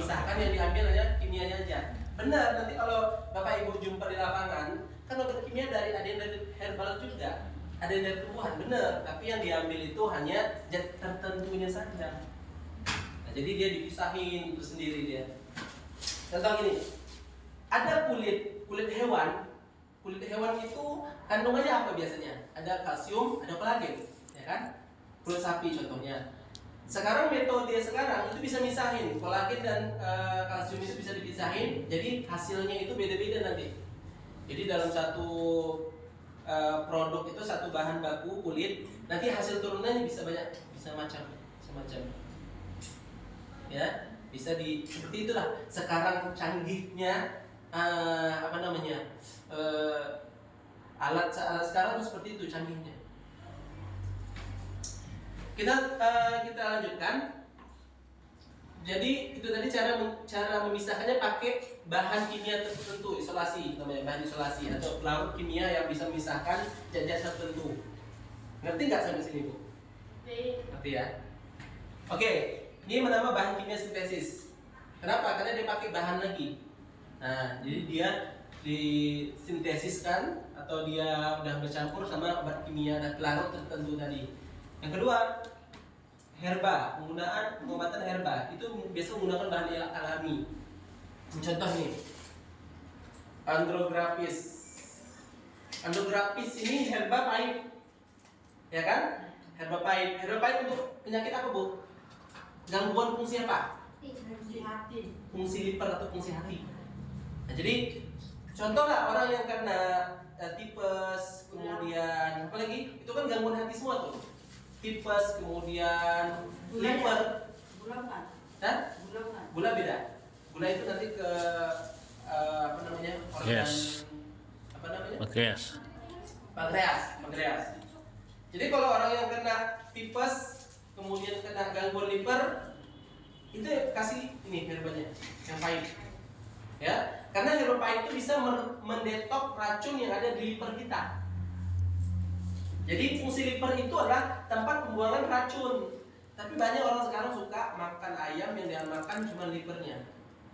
memisahkan, yang diambil hanya kimianya aja. Benar, nanti kalau Bapak Ibu jumpa di lapangan, kan obat kimia ada yang dari herbal juga, ada yang dari tumbuhan, benar. Tapi yang diambil itu hanya zat tertentunya saja. Nah, jadi dia dipisahin sendiri dia. Contoh gini, ada kulit hewan. Kulit hewan itu kandungannya apa biasanya? Ada kalsium, ada kolagen, ya kan? Kulit sapi contohnya. Sekarang metode sekarang itu bisa misahin kolagen dan kalsium itu bisa dipisahin, jadi hasilnya itu beda-beda nanti. Jadi dalam satu produk itu satu bahan baku kulit, nanti hasil turunannya bisa banyak, bisa macam. Ya, bisa seperti itulah. Sekarang canggihnya alat sekarang itu seperti itu canggihnya. Kita lanjutkan. Jadi itu tadi cara memisahkannya pakai bahan kimia tertentu, isolasi namanya, bahan isolasi atau larut kimia yang bisa memisahkan zat-zat tertentu. Ngerti nggak sampai sini, Bu? Ngerti ya? Oke, ini menambah bahan kimia sintesis. Kenapa? Karena dia pakai bahan lagi. Nah, jadi dia disintesiskan atau dia udah bercampur sama obat kimia dan larut tertentu tadi. Yang kedua, herba, pengobatan herba itu biasa menggunakan bahan alami. Contoh nih, andrograpis. Andrograpis ini herba pahit, ya kan? Herba pahit. Herba pahit untuk penyakit apa, Bu? Gangguan fungsi apa? Fungsi hati. Fungsi liver atau fungsi hati. Nah, jadi contoh lah orang yang kena tipes, kemudian apa lagi? Itu kan gangguan hati semua tuh. Tipes, kemudian liver. Gula kan? Hah? Gula kan? Gula beda. Gula itu nanti ke organ pankreas. Jadi kalau orang yang kena tipes, kemudian kena gangguan liver, itu kasih ini herbanya yang pahit. Ya, karena herba pahit itu bisa mendetok racun yang ada di liver kita. Jadi fungsi liver itu adalah tempat pembuangan racun. Tapi banyak orang sekarang suka makan ayam yang dia makan cuma livernya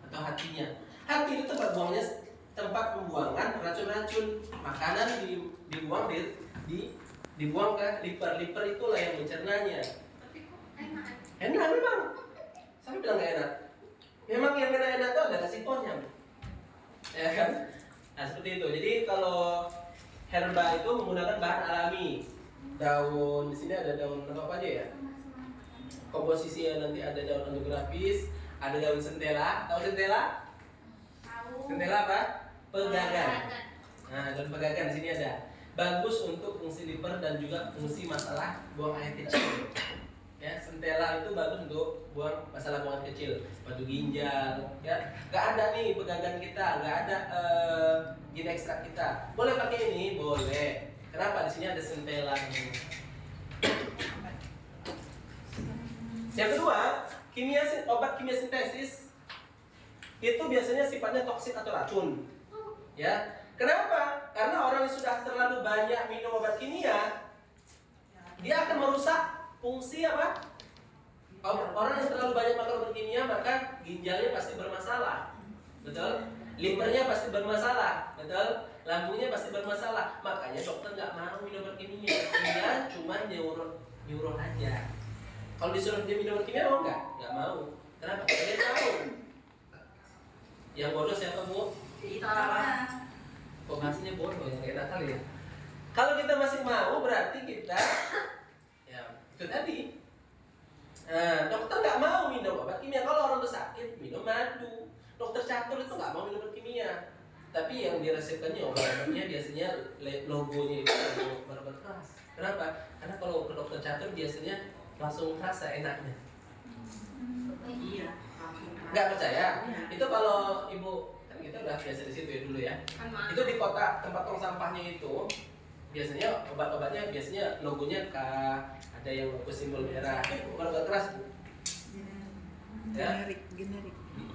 atau hatinya. Hati itu tempat pembuangan racun-racun. Makanan dibuang ke liver. Liver itulah yang mencernanya. Tapi kok enak? Enak memang. Saya bilang gak enak. Memang yang enak itu ada resikonya. Ya kan? Nah, seperti itu. Jadi kalau herba itu menggunakan bahan alami. Daun, di sini ada daun apa aja ya? Komposisinya nanti ada daun andrograpis, ada daun sentela. Tahu sentela? Tahu. Sentela apa? Pegagan. Nah, daun pegagan di sini ada. Bagus untuk fungsi liver dan juga fungsi masalah buang air kecil. Ya, sentela itu bagus untuk buang masalah buang air kecil, batu ginjal, ya. Gak ada nih pegangan kita, gak ada gin ekstrak kita. Boleh pakai ini, boleh. Kenapa? Di sini ada sentela. Yang kedua, obat kimia sintesis itu biasanya sifatnya toksik atau racun. Ya, kenapa? Karena orang yang sudah terlalu banyak minum obat kimia, dia akan merusak fungsi apa? Orang yang terlalu banyak makan obat kimia maka ginjalnya pasti bermasalah, betul? Livernya pasti bermasalah, betul? Lambungnya pasti bermasalah. Makanya dokter nggak mau minum obat kimia. Dia cuma nyuruh aja. Kalau disuruh dia minum obat kimia mau nggak? Nggak mau. Kenapa? Karena dia tahu. Yang bodoh siapa, Bu? Kita. Kok ngasihnya bodoh yang enak kali ya? Kalau kita masih mau berarti kita ya itu tadi. Dokter nggak mau minum obat kimia. Kalau orang itu sakit minum madu. Dokter catur itu nggak mau minum obat kimia. Tapi yang diresepkannya obatnya biasanya logonya itu obat keras. Kenapa? Karena kalau ke dokter catur biasanya langsung terasa enaknya. Iya. Nggak percaya? Itu kalau ibu kan kita udah biasa di situ ya dulu ya. Itu di kota tempat tong sampahnya itu biasanya obat-obatnya biasanya logonya ada yang logo simbol merah. Itu obat keras, Bu. Ya?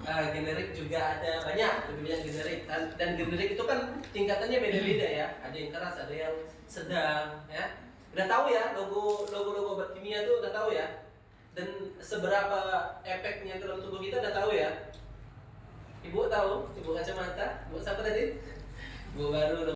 Generik juga ada banyak, lebih banyak generik dan generik itu kan tingkatannya beda-beda ya. Ada yang keras, ada yang sedang, ya. Udah tahu ya logo obat kimia itu udah tahu ya. Dan seberapa efeknya dalam tubuh kita udah tahu ya. Ibu kacamata, Bu siapa tadi? Bu Baru.